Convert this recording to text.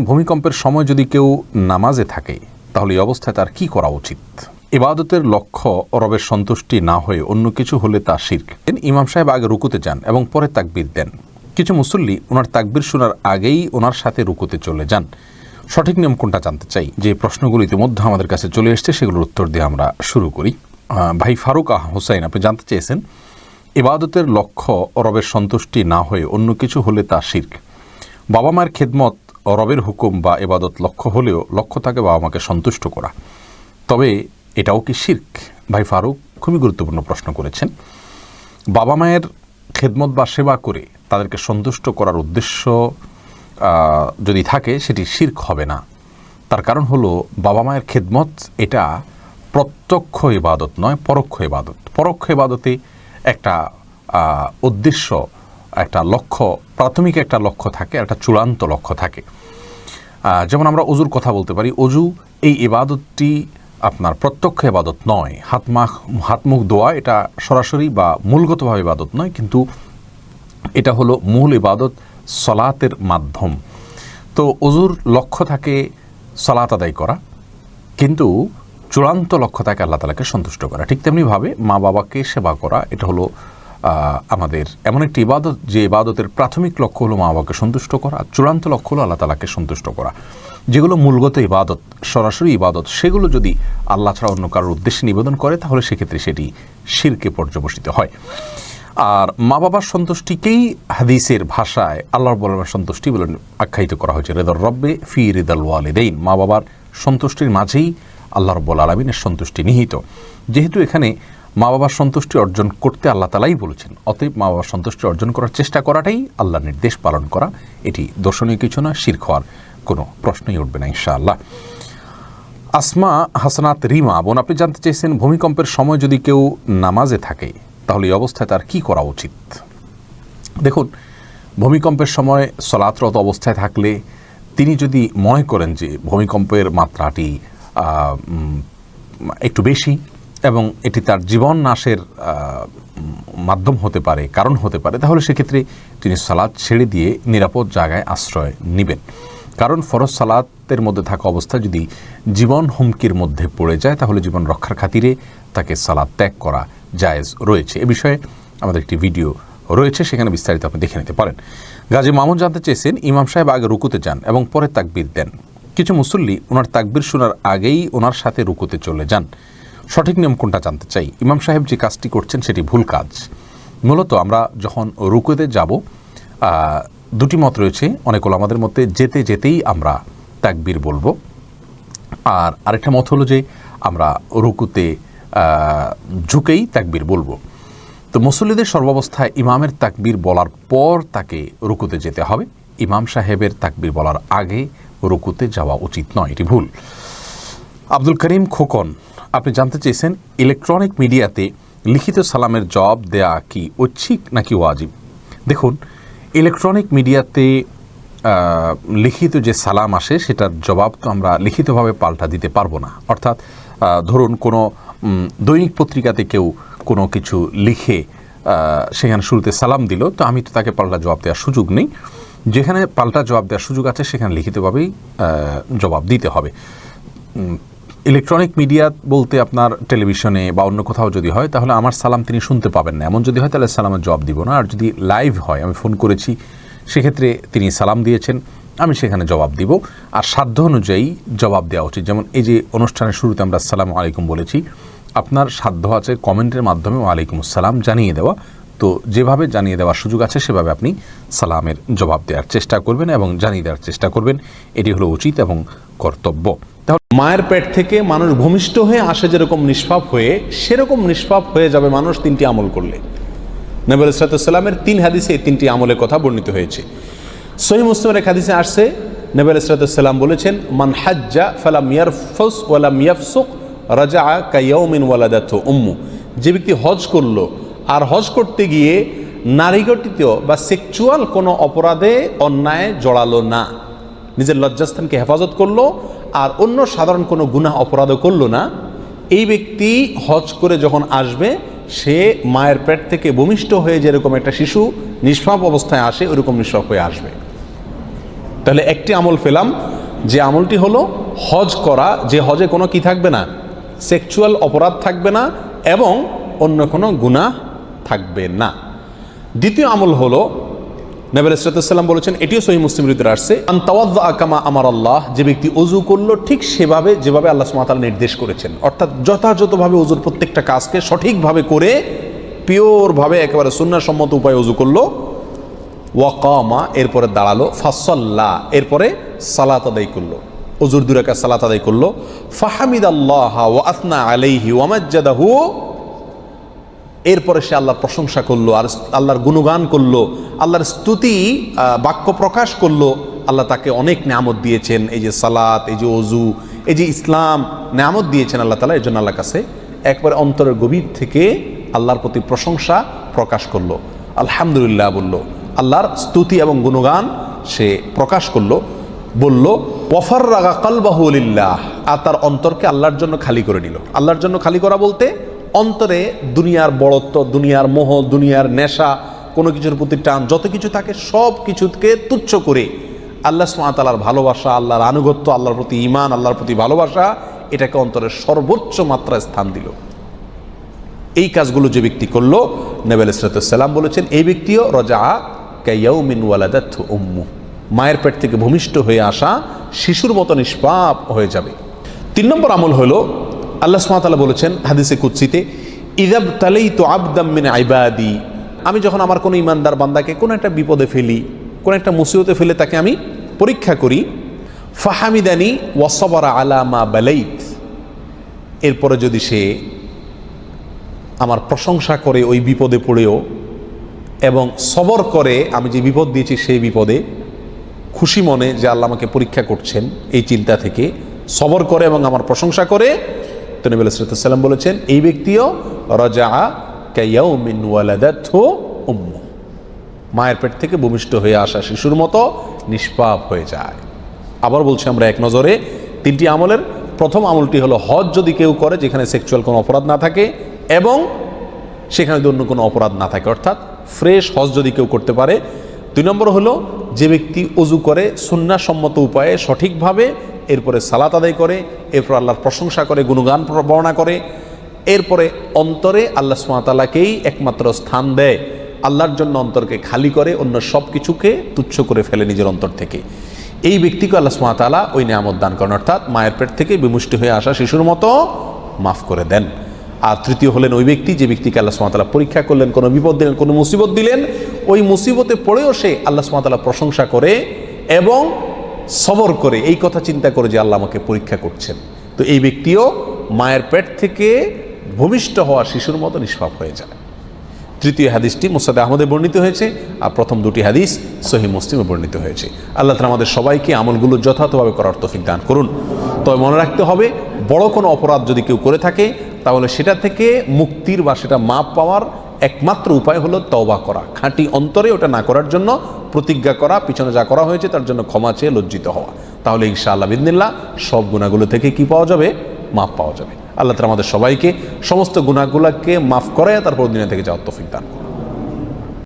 ভূমিকম্পের সময় যদি কেউ নামাজে থাকে তাহলে এই অবস্থায় তার কি করা উচিত? ইবাদতের লক্ষ্য রবের সন্তুষ্টি না হয়ে অন্য কিছু হলে তা শিরক। ইমাম সাহেব আগে রুকুতে যান এবং পরে তাকবীর দেন। কিছু মুসল্লি ওনার তাকবীর শোনার আগেই ওনার সাথে রুকুতে চলে যান। সঠিক নিয়ম কোনটা জানতে চাই। যে প্রশ্নগুলো ইতিমধ্যে আমাদের কাছে চলে এসছে সেগুলোর উত্তর দিয়ে আমরা শুরু করি। ভাই ফারুক হোসাইন, আপনি জানতে চেয়েছেন ইবাদতের লক্ষ্য রবের সন্তুষ্টি না হয়ে অন্য কিছু হলে তা শিরক। বাবা মায়ের খেদমত রবের হুকুম বা ইবাদত লক্ষ্য হলেও লক্ষ্য থাকে বাবা মাকে সন্তুষ্ট করা, তবে এটাও কি শিরক? ভাই ফারুক খুবই গুরুত্বপূর্ণ প্রশ্ন করেছেন। বাবা মায়ের খেদমত বা সেবা করে তাদেরকে সন্তুষ্ট করার উদ্দেশ্য যদি থাকে সেটি শিরক হবে না। তার কারণ হলো বাবা মায়ের খেদমত এটা প্রত্যক্ষ ইবাদত নয়, পরোক্ষ ইবাদত। পরোক্ষ ইবাদতে একটা উদ্দেশ্য, একটা লক্ষ্য, প্রাথমিক একটা লক্ষ্য থাকে, একটা চূড়ান্ত লক্ষ্য থাকে। যেমন আমরা অজুর কথা বলতে পারি। অজু এই ইবাদতটি আপনার প্রত্যক্ষ ইবাদত নয়। হাত মুখ ধোয়া এটা সরাসরি বা মূলগতভাবে ইবাদত নয়, কিন্তু এটা হলো মূল ইবাদত সলাতের মাধ্যম। তো অজুর লক্ষ্য থাকে সলাত আদায় করা, কিন্তু চূড়ান্ত লক্ষ্য থাকে আল্লাহ তাআলাকে সন্তুষ্ট করা। ঠিক তেমনিভাবে মা বাবাকে সেবা করা, এটা হলো আমাদের এমন একটি ইবাদত যে ইবাদতের প্রাথমিক লক্ষ্য হলো মা বাবাকে সন্তুষ্ট করা, চূড়ান্ত লক্ষ্য হলো আল্লাহ তাআলাকে সন্তুষ্ট করা। যেগুলো মূলগত ইবাদত, সরাসরি ইবাদত, সেগুলো যদি আল্লাহ ছাড়া অন্য কারোর উদ্দেশ্যে নিবেদন করে তাহলে সেক্ষেত্রে সেটি শিরকে পর্যবসিত হয়। আর মা বাবার সন্তুষ্টিকেই হাদিসের ভাষায় আল্লাহর বলার সন্তুষ্টি বলে আখ্যায়িত করা হয়েছে। রিদার রব্বে ফি রিদাল ওয়ালিদাইন, মা বাবার সন্তুষ্টির মাঝেই আল্লাহ রাব্বুল আলামিনের সন্তুষ্টি নিহিত। যেহেতু এখানে মা বাবার সন্তুষ্টি অর্জন করতে আল্লাহ তাআলাই বলেছেন, অতএব মা বাবার সন্তুষ্টি অর্জন করার চেষ্টা করাটাই আল্লাহর নির্দেশ পালন করা। এটি দর্শনীয় কিছু না, শিরক হওয়ার কোনো প্রশ্নই উঠবে না ইনশাআল্লাহ। আসমা হাসানাত রিমা বোন, আপনি জানতে চেয়েছেন ভূমিকম্পের সময় যদি কেউ নামাজে থাকে তাহলে এই অবস্থায় তার কি করা উচিত? দেখুন, ভূমিকম্পের সময় সলাতরত অবস্থায় থাকলে তিনি যদি মনে করেন যে ভূমিকম্পের মাত্রাটি একটু বেশি এবং এটি তার জীবন নাশের মাধ্যম হতে পারে, কারণ হতে পারে, তাহলে সেক্ষেত্রে তিনি সালাত ছেড়ে দিয়ে নিরাপদ জায়গায় আশ্রয় নেবেন। কারণ ফরজ সালাতের মধ্যে থাকা অবস্থায় যদি জীবন হুমকির মধ্যে পড়ে যায় তাহলে জীবন রক্ষার খাতিরে তাকে সালাত ত্যাগ করা জায়েজ রয়েছে। এ বিষয়ে আমাদের একটি ভিডিও রয়েছে, সেখানে বিস্তারিত আপনি দেখে নিতে পারেন। গাজী মামুন জানতে চেয়েছেন ইমাম সাহেব আগে রুকুতে যান এবং পরে তাকবীর দেন। কিছু মুসল্লি ওনার তাকবীর শোনার আগেই ওনার সাথে রুকুতে চলে যান। সঠিক নিয়ম কোনটা জানতে চাই। ইমাম সাহেব যে কাজটি করছেন সেটি ভুল কাজ। মূলত আমরা যখন রুকুতে যাব, দুটি মত রয়েছে অনেক ওলামাদের মধ্যে, যেতে যেতেই আমরা তাকবীর বলবো, আর আরেকটা মত হলো যে আমরা রুকুতে ঝুঁকেই তাকবীর বলবো। তো মুসল্লিদের সর্বাবস্থায় ইমামের তাকবীর বলার পর তাকে রুকুতে যেতে হবে। ইমাম সাহেবের তাকবীর বলার আগে রুকুতে যাওয়া উচিত নয়, এটি ভুল। আব্দুল করিম খোকন, আপনি জানতে চেয়েছেন ইলেকট্রনিক মিডিয়াতে লিখিত সালামের জবাব দেয়া কি ঐচ্ছিক নাকি ওয়াজিব? দেখুন, ইলেকট্রনিক মিডিয়াতে লিখিত যে সালাম আসে সেটার জবাব তো আমরা লিখিতভাবে পাল্টা দিতে পারবো না। অর্থাৎ ধরুন কোনো দৈনিক পত্রিকাতে কেউ কোনো কিছু লিখে সেখানে শুরুতে সালাম দিল, তো আমি তো তাকে পাল্টা জবাব দেওয়ার সুযোগ নেই। যেখানে পাল্টা জবাব দেওয়ার সুযোগ আছে সেখানে লিখিতভাবেই জবাব দিতে হবে। ইলেকট্রনিক মিডিয়া বলতে আপনার টেলিভিশনে বা অন্য কোথাও যদি হয় তাহলে আমার সালাম তিনি শুনতে পাবেন না, এমন যদি হয় তাহলে সালামের জবাব দিব না। আর যদি লাইভ হয়, আমি ফোন করেছি, সেক্ষেত্রে তিনি সালাম দিয়েছেন, আমি সেখানে জবাব দিব। আর সাধ্য অনুযায়ী জবাব দেওয়া উচিত। যেমন এই যে অনুষ্ঠানের শুরুতে আমরা আসসালামু আলাইকুম বলেছি, আপনার সাধ্য আছে কমেন্টের মাধ্যমে ওয়ালাইকুম আসসালাম জানিয়ে দেওয়া। তো যেভাবে জানিয়ে দেওয়ার সুযোগ আছে সেভাবে আপনি সালামের জবাব দেওয়ার চেষ্টা করবেন এবং জানিয়ে দেওয়ার চেষ্টা করবেন, এটি হলো উচিত এবং কর্তব্য। মায়ের পেট থেকে মানুষ ভূমিষ্ঠ হয়ে আসে যেরকম নিষ্পাপ হয়ে, সেরকম নিষ্পাপ হয়ে যাবে মানুষ তিনটি আমল করলে। নবী আলাইহিস সালামের 3 হাদিসে এই 3টি আমলের কথা বর্ণিত হয়েছে। সহিহ মুসলিমের এক হাদিসে আসছে, নবী আলাইহিস সালাম বলেছেন, মান হাজ্জা ফালাম ইয়ারফুস ওয়ালাম ইয়াফসুক রাজাআ কায়াউমিন ওয়ালাদাতহু উম্মু। যে ব্যক্তি হজ করলো আর হজ করতে গিয়ে নারীঘটিত বা সেক্সুয়াল কোনো অপরাধে অন্যায় জড়ালো না, নিজের লজ্জাস্থানকে হেফাজত করলো আর অন্য সাধারণ কোনো গুনাহ অপরাধও করলো না, এই ব্যক্তি হজ করে যখন আসবে সে মায়ের পেট থেকে ভূমিষ্ঠ হয়ে যেরকম একটা শিশু নিষ্পাপ অবস্থায় আসে ওরকম নিষ্পাপ হয়ে আসবে। তাহলে একটি আমল পেলাম, যে আমলটি হলো হজ করা, যে হজে কোনো কি থাকবে না, সেক্সুয়াল অপরাধ থাকবে না এবং অন্য কোনো গুনাহ থাকবে না। দ্বিতীয় আমল হলো নবী আলাইহিস সালাম বলেছেন, এটিও সহিহ মুসলিমের ভিতরে আসছে, আন তাওয়াদ্দা কামা আমার আল্লাহ, যে ব্যক্তি ওযু করলো ঠিক সেভাবে যেভাবে আল্লাহ সুবহানাহু ওয়া তাআলা নির্দেশ করেছেন, অর্থাৎ যথাযথভাবে ওযুর প্রত্যেকটা কাজকে সঠিকভাবে করে পিওরভাবে একেবারে সুন্নাহসম্মত উপায়ে ওযু করলো। ওয়াকামা, এরপরে দাঁড়ালো, ফাসাল্লা, এরপরে সালাত আদায় করলো, ওযুর 2 রাকাত সালাত আদায় করলো। ফাহামিদাল্লাহ ওয়া আসনা আলাইহি ওয়া মাজ্জাদাহু, এরপরে সে আল্লাহর প্রশংসা করলো আর আল্লাহর গুণগান করলো, আল্লাহর স্তুতি বাক্য প্রকাশ করলো। আল্লাহ তাকে অনেক নিয়ামত দিয়েছেন, এই যে সালাত, এই যে ওযু, এই যে ইসলাম, নিয়ামত দিয়েছেন আল্লাহ তাআলা। এর জন্য আল্লাহর কাছে একবারে অন্তরের গভীর থেকে আল্লাহর প্রতি প্রশংসা প্রকাশ করলো, আলহামদুলিল্লাহ বলল, আল্লাহর স্তুতি এবং গুণগান সে প্রকাশ করলো। বলল ওয়াফাররাগা কলবাহু লিল্লাহ, আর তার অন্তরকে আল্লাহর জন্য খালি করে নিল। আল্লাহর জন্য খালি করা বলতে অন্তরে দুনিয়ার বড়ত্ব, দুনিয়ার মোহ, দুনিয়ার নেশা, কোনো কিছুর প্রতি টান, যত কিছু থাকে সব কিছুকে তুচ্ছ করে আল্লাহ সুবহানাহু ওয়া তাআলার ভালোবাসা, আল্লাহর আনুগত্য, আল্লাহর প্রতি ঈমান, আল্লাহর প্রতি ভালোবাসা, এটাকে অন্তরের সর্বোচ্চ মাত্রায় স্থান দিল। এই কাজগুলো যে ব্যক্তি করলো, নবী আলাইহিস সালাম বলেছেন, এই ব্যক্তিও রাজা কায়াউমিন ওয়ালাদাতহু উম্মু, মায়ের পেট থেকে ভূমিষ্ঠ হয়ে আসা শিশুর মতো নিষ্পাপ হয়ে যাবে। 3 নম্বর আমল হলো, আল্লাহ সুবহানাহু ওয়া তাআলা বলেছেন হাদিসে কুদসিতে, ইযাবতালাইতু আবদাম মিন ইবাদি, আমি যখন আমার কোনো ইমানদার বান্দাকে কোনো একটা বিপদে ফেলি, কোনো একটা মুসিবতে ফেলে তাকে আমি পরীক্ষা করি, ফাহামিদানি ওয়া সাবারা আলা মা বালাইত, এরপরে যদি সে আমার প্রশংসা করে ওই বিপদে পড়েও এবং সবর করে আমি যে বিপদ দিয়েছি সেই বিপদে, খুশি মনে যে আল্লাহ আমাকে পরীক্ষা করছেন এই চিন্তা থেকে সবর করে এবং আমার প্রশংসা করে, তো নবী আলাইহিস সালাম বলেছেন, এই ব্যক্তিও রাজা কায়াউমিন ওয়ালাদাতহু উম্মু, মায়ের পেট থেকে ভূমিষ্ঠ হয়ে আসা শিশুর মতো নিষ্পাপ হয়ে যায়। আবার বলছি আমরা এক নজরে 3টি আমলের প্রথম আমলটি হলো হজ যদি কেউ করে যেখানে সেক্সুয়াল কোনো অপরাধ না থাকে এবং সেখানে যদি অন্য কোনো অপরাধ না থাকে, অর্থাৎ ফ্রেশ হজ যদি কেউ করতে পারে। 2 নম্বর হলো যে ব্যক্তি ওযু করে সুন্নাহসম্মত উপায়ে সঠিকভাবে, এরপরে সালাত আদায় করে, এরপর আল্লাহর প্রশংসা করে, গুণগান বর্ণনা করে, এরপরে অন্তরে আল্লাহ সুবহানাহু ওয়া তাআলাকেই একমাত্র স্থান দেয়, আল্লাহর জন্য অন্তরকে খালি করে, অন্য সব কিছুকে তুচ্ছ করে ফেলে নিজের অন্তর থেকে। এই ব্যক্তিকে আল্লাহ সুবহানাহু ওয়া তাআলা ওই নিয়ামত দান করেন, অর্থাৎ মায়ের পেট থেকে বিমুষ্টি হয়ে আসা শিশুর মতো মাফ করে দেন। আর তৃতীয় হলেন ওই ব্যক্তি যে ব্যক্তিকে আল্লাহ সুবহানাহু ওয়া তাআলা পরীক্ষা করলেন, কোনো বিপদ দিলেন, কোনো মুসিবত দিলেন, ওই মুসিবতে পড়েও সে আল্লাহ সুবহানাহু ওয়া তাআলা প্রশংসা করে এবং সবর করে, এই কথা চিন্তা করে যে আল্লাহ আমাকে পরীক্ষা করছেন, তো এই ব্যক্তিও মায়ের পেট থেকে ভূমিষ্ঠ হওয়া শিশুর মতো নিষ্পাপ হয়ে যায়। তৃতীয় হাদিসটি মুসনাদ আহমদে বর্ণিত হয়েছে, আর প্রথম 2টি হাদিস সহিহ মুসলিমে বর্ণিত হয়েছে। আল্লাহ তাআলা আমাদের সবাইকে আমলগুলো যথাযথভাবে করার তৌফিক দান করুন। তবে মনে রাখতে হবে, বড় কোনো অপরাধ যদি কেউ করে থাকে তাহলে সেটা থেকে মুক্তির বা সেটা মাপ পাওয়ার একমাত্র উপায় হলো তওবা করা, খাঁটি অন্তরে ওটা না করার জন্য প্রতিজ্ঞা করা, পিছনে যা করা হয়েছে তার জন্য ক্ষমা চেয়ে লজ্জিত হওয়া। তাহলে ইনশাআল্লাহ বিইذনিল্লাহ সব গুনাহগুলো থেকে কি পাওয়া যাবে? মাপ পাওয়া যাবে। আল্লাহ তাআলা আমাদের সবাইকে সমস্ত গুনাহগুলোকে মাফ করে তারপর দুনিয়া থেকে যাওয়ার তৌফিক দান করুন।